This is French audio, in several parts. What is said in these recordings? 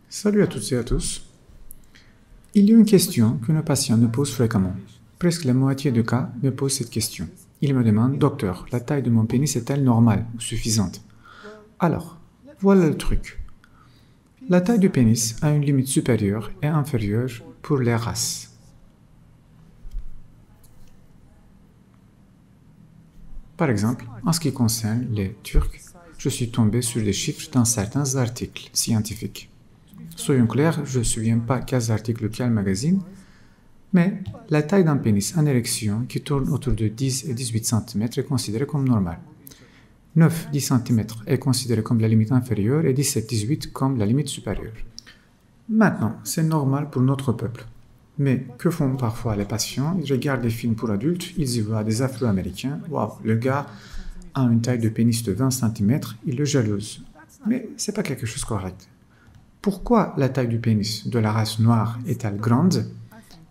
Salut à toutes et à tous. Il y a une question que nos patients nous posent fréquemment. Presque la moitié des cas me posent cette question. Ils me demandent, docteur, la taille de mon pénis est-elle normale ou suffisante? Alors, voilà le truc. La taille du pénis a une limite supérieure et inférieure pour les races. Par exemple, en ce qui concerne les Turcs, je suis tombé sur des chiffres dans certains articles scientifiques. Soyons clairs, je ne me souviens pas quels articles de quel magazine, mais la taille d'un pénis en érection qui tourne autour de 10 et 18 cm est considérée comme normale. 9-10 cm est considéré comme la limite inférieure et 17-18 comme la limite supérieure. Maintenant, c'est normal pour notre peuple. Mais que font parfois les patients? Ils regardent des films pour adultes, ils y voient des Afro-Américains. Waouh, le gars a une taille de pénis de 20 cm, ils le jalousent. Mais c'est pas quelque chose de correct. Pourquoi la taille du pénis de la race noire est-elle grande?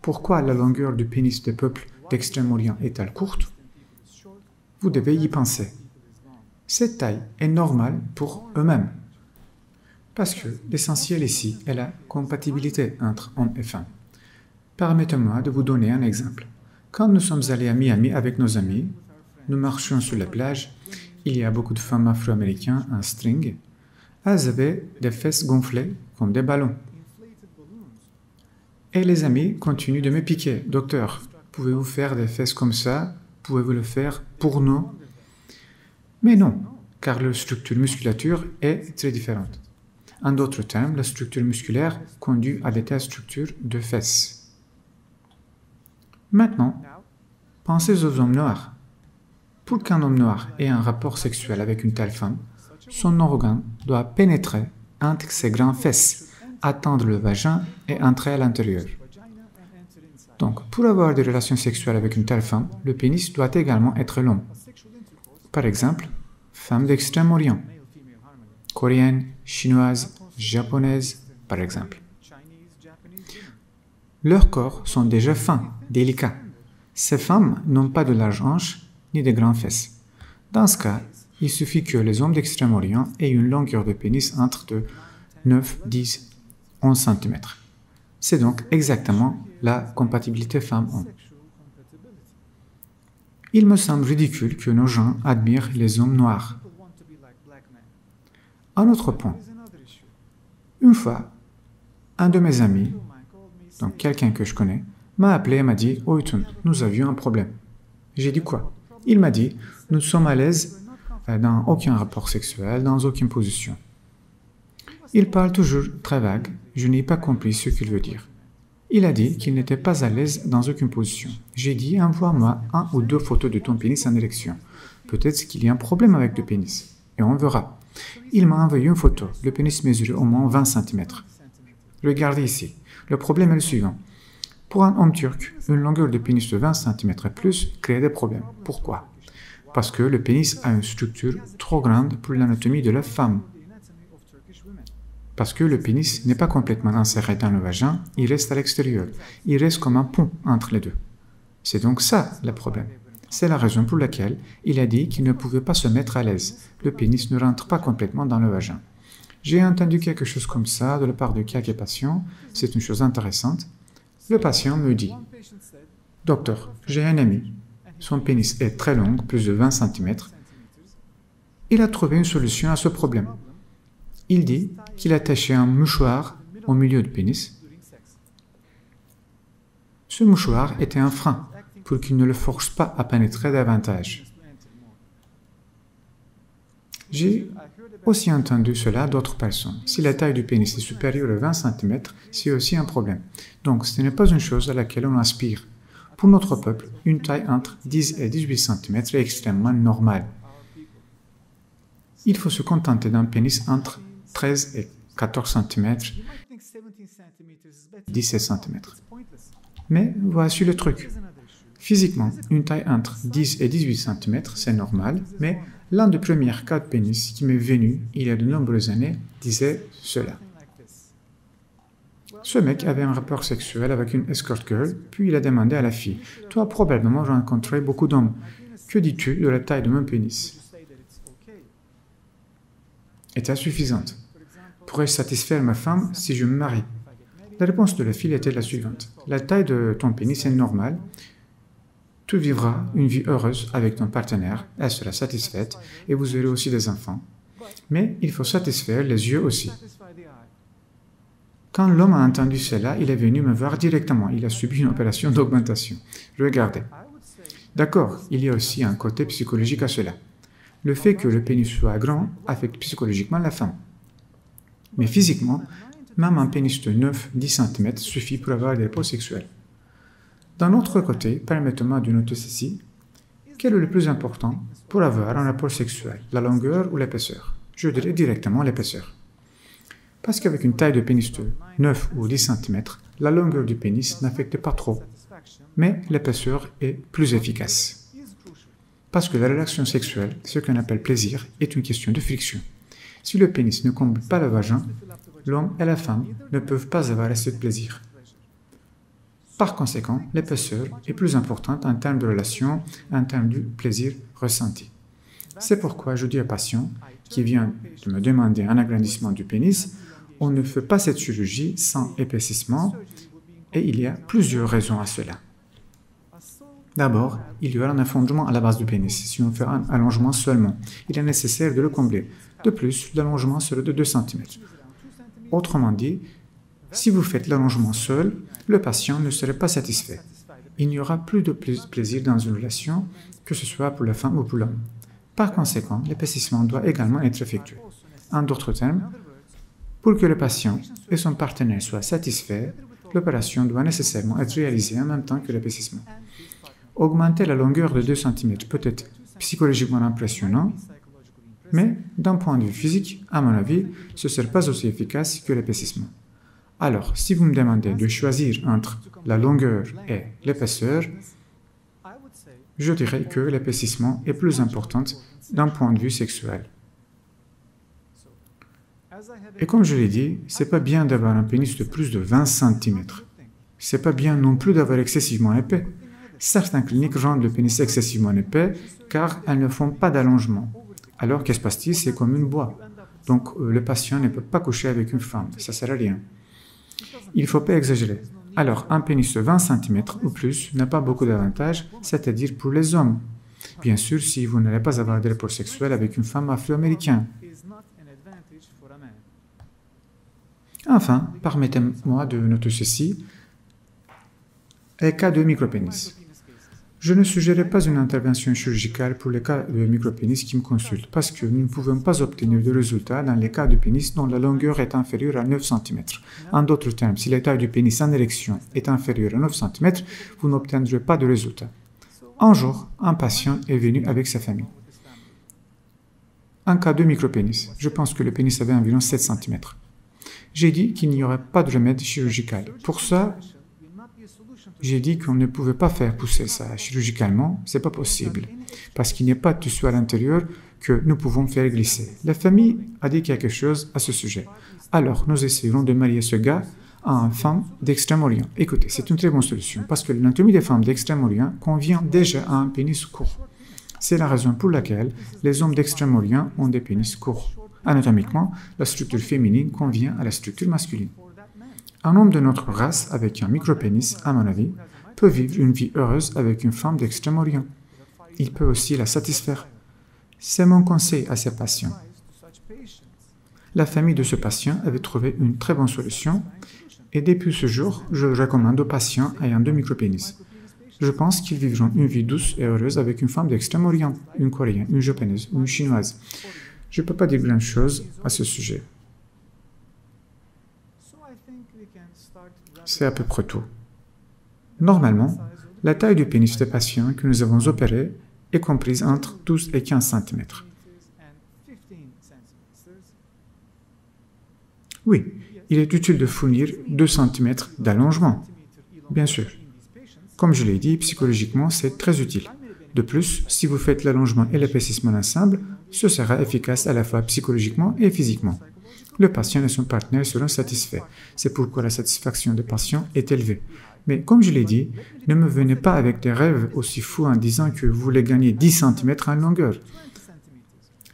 Pourquoi la longueur du pénis des peuples d'Extrême-Orient est-elle courte? Vous devez y penser. Cette taille est normale pour eux-mêmes. Parce que l'essentiel ici est la compatibilité entre hommes et femmes. Permettez-moi de vous donner un exemple. Quand nous sommes allés à Miami avec nos amis, nous marchions sur la plage, il y a beaucoup de femmes afro-américaines en string. Elles avaient des fesses gonflées comme des ballons. Et les amis continuent de me piquer. Docteur, pouvez-vous faire des fesses comme ça? Pouvez-vous le faire pour nous? Mais non, car leur structure musculature est très différente. En d'autres termes, la structure musculaire conduit à des telles structures de fesses. Maintenant, pensez aux hommes noirs. Pour qu'un homme noir ait un rapport sexuel avec une telle femme, son organe doit pénétrer entre ses grandes fesses, atteindre le vagin et entrer à l'intérieur. Donc, pour avoir des relations sexuelles avec une telle femme, le pénis doit également être long. Par exemple, femmes d'Extrême-Orient, coréennes, chinoises, japonaises, par exemple. Leurs corps sont déjà fins, délicats. Ces femmes n'ont pas de larges hanches ni de grandes fesses. Dans ce cas, il suffit que les hommes d'Extrême-Orient aient une longueur de pénis entre 9, 10, 11 cm. C'est donc exactement la compatibilité femme-homme. Il me semble ridicule que nos gens admirent les hommes noirs. Un autre point. Une fois, un de mes amis, donc quelqu'un que je connais, m'a appelé et m'a dit « Oytun, nous avions un problème. » J'ai dit quoi? Il m'a dit « Nous sommes à l'aise dans aucun rapport sexuel, dans aucune position. » Il parle toujours très vague, je n'ai pas compris ce qu'il veut dire. Il a dit qu'il n'était pas à l'aise dans aucune position. J'ai dit, envoie-moi 1 ou 2 photos de ton pénis en érection. Peut-être qu'il y a un problème avec le pénis. Et on verra. Il m'a envoyé une photo. Le pénis mesurait au moins 20 cm. Regardez ici. Le problème est le suivant. Pour un homme turc, une longueur de pénis de 20 cm et plus crée des problèmes. Pourquoi? Parce que le pénis a une structure trop grande pour l'anatomie de la femme. Parce que le pénis n'est pas complètement inséré dans le vagin, il reste à l'extérieur. Il reste comme un pont entre les deux. C'est donc ça le problème. C'est la raison pour laquelle il a dit qu'il ne pouvait pas se mettre à l'aise. Le pénis ne rentre pas complètement dans le vagin. J'ai entendu quelque chose comme ça de la part de quelques patients. C'est une chose intéressante. Le patient me dit « Docteur, j'ai un ami. Son pénis est très long, plus de 20 cm. Il a trouvé une solution à ce problème. Il dit qu'il attachait un mouchoir au milieu du pénis. Ce mouchoir était un frein pour qu'il ne le force pas à pénétrer davantage. J'ai aussi entendu cela d'autres personnes. Si la taille du pénis est supérieure à 20 cm, c'est aussi un problème. Donc, ce n'est pas une chose à laquelle on aspire. Pour notre peuple, une taille entre 10 et 18 cm est extrêmement normale. Il faut se contenter d'un pénis entre 13 et 14 cm, 17 cm. Mais voici le truc. Physiquement, une taille entre 10 et 18 cm, c'est normal, mais l'un des premiers cas de pénis qui m'est venu il y a de nombreuses années disait cela. Ce mec avait un rapport sexuel avec une escort girl, puis il a demandé à la fille « Tu as probablement rencontré beaucoup d'hommes. Que dis-tu de la taille de mon pénis ?» Est-elle suffisante? Pourrais-je satisfaire ma femme si je me marie? La réponse de la fille était la suivante. La taille de ton pénis est normale. Tu vivras une vie heureuse avec ton partenaire, elle sera satisfaite et vous aurez aussi des enfants. Mais il faut satisfaire les yeux aussi. Quand l'homme a entendu cela, il est venu me voir directement. Il a subi une opération d'augmentation. Regardez. D'accord, il y a aussi un côté psychologique à cela. Le fait que le pénis soit grand affecte psychologiquement la femme. Mais physiquement, même un pénis de 9-10 cm suffit pour avoir des rapports sexuels. D'un autre côté, permettez-moi de noter ceci. Quel est le plus important pour avoir un rapport sexuel, la longueur ou l'épaisseur? Je dirais directement l'épaisseur. Parce qu'avec une taille de pénis de 9 ou 10 cm, la longueur du pénis n'affecte pas trop, mais l'épaisseur est plus efficace. Parce que la relation sexuelle, ce qu'on appelle plaisir, est une question de friction. Si le pénis ne comble pas le vagin, l'homme et la femme ne peuvent pas avoir assez de plaisir. Par conséquent, l'épaisseur est plus importante en termes de relation, en termes du plaisir ressenti. C'est pourquoi je dis aux patients qui viennent de me demander un agrandissement du pénis, on ne fait pas cette chirurgie sans épaississement et il y a plusieurs raisons à cela. D'abord, il y aura un effondrement à la base du pénis. Si on fait un allongement seulement, il est nécessaire de le combler. De plus, l'allongement sera de 2 cm. Autrement dit, si vous faites l'allongement seul, le patient ne serait pas satisfait. Il n'y aura plus de plaisir dans une relation, que ce soit pour la femme ou pour l'homme. Par conséquent, l'épaississement doit également être effectué. En d'autres termes, pour que le patient et son partenaire soient satisfaits, l'opération doit nécessairement être réalisée en même temps que l'épaississement. Augmenter la longueur de 2 cm peut être psychologiquement impressionnant, mais d'un point de vue physique, à mon avis, ce ne serait pas aussi efficace que l'épaississement. Alors, si vous me demandez de choisir entre la longueur et l'épaisseur, je dirais que l'épaississement est plus important d'un point de vue sexuel. Et comme je l'ai dit, c'est pas bien d'avoir un pénis de plus de 20 cm. C'est pas bien non plus d'avoir excessivement épais. Certaines cliniques rendent le pénis excessivement épais car elles ne font pas d'allongement. Alors, qu'est-ce qui se passe-t-il? C'est comme une boîte. Donc, le patient ne peut pas coucher avec une femme. Ça ne sert à rien. Il ne faut pas exagérer. Alors, un pénis de 20 cm ou plus n'a pas beaucoup d'avantages, c'est-à-dire pour les hommes. Bien sûr, si vous n'allez pas avoir des rapports sexuels avec une femme afro-américaine. Enfin, permettez-moi de noter ceci. Les cas de micropénis. Je ne suggérerai pas une intervention chirurgicale pour les cas de micropénis qui me consultent, parce que nous ne pouvons pas obtenir de résultats dans les cas de pénis dont la longueur est inférieure à 9 cm. En d'autres termes, si la taille du pénis en érection est inférieure à 9 cm, vous n'obtiendrez pas de résultats. Un jour, un patient est venu avec sa famille. Un cas de micropénis. Je pense que le pénis avait environ 7 cm. J'ai dit qu'il n'y aurait pas de remède chirurgical. Pour ça, j'ai dit qu'on ne pouvait pas faire pousser ça chirurgicalement, c'est pas possible, parce qu'il n'y a pas de tissu à l'intérieur que nous pouvons faire glisser. La famille a dit quelque chose à ce sujet. Alors, nous essayerons de marier ce gars à une femme d'Extrême-Orient. Écoutez, c'est une très bonne solution, parce que l'anatomie des femmes d'Extrême-Orient convient déjà à un pénis court. C'est la raison pour laquelle les hommes d'Extrême-Orient ont des pénis courts. Anatomiquement, la structure féminine convient à la structure masculine. Un homme de notre race avec un micropénis, à mon avis, peut vivre une vie heureuse avec une femme d'Extrême-Orient. Il peut aussi la satisfaire. C'est mon conseil à ces patients. La famille de ce patient avait trouvé une très bonne solution et depuis ce jour, je recommande aux patients ayant deux micropénis. Je pense qu'ils vivront une vie douce et heureuse avec une femme d'Extrême-Orient, une Coréenne, une Japonaise, une Chinoise. Je ne peux pas dire grand-chose à ce sujet. C'est à peu près tout. Normalement, la taille du pénis des patients que nous avons opérés est comprise entre 12 et 15 cm. Oui, il est utile de fournir 2 cm d'allongement, bien sûr. Comme je l'ai dit, psychologiquement, c'est très utile. De plus, si vous faites l'allongement et l'épaississement ensemble, ce sera efficace à la fois psychologiquement et physiquement. Le patient et son partenaire seront satisfaits. C'est pourquoi la satisfaction des patients est élevée. Mais comme je l'ai dit, ne me venez pas avec des rêves aussi fous en disant que vous voulez gagner 10 cm en longueur.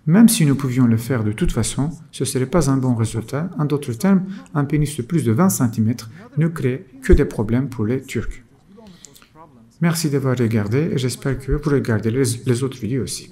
Même si nous pouvions le faire de toute façon, ce ne serait pas un bon résultat. En d'autres termes, un pénis de plus de 20 cm ne crée que des problèmes pour les Turcs. Merci d'avoir regardé et j'espère que vous pourrez regarder les autres vidéos aussi.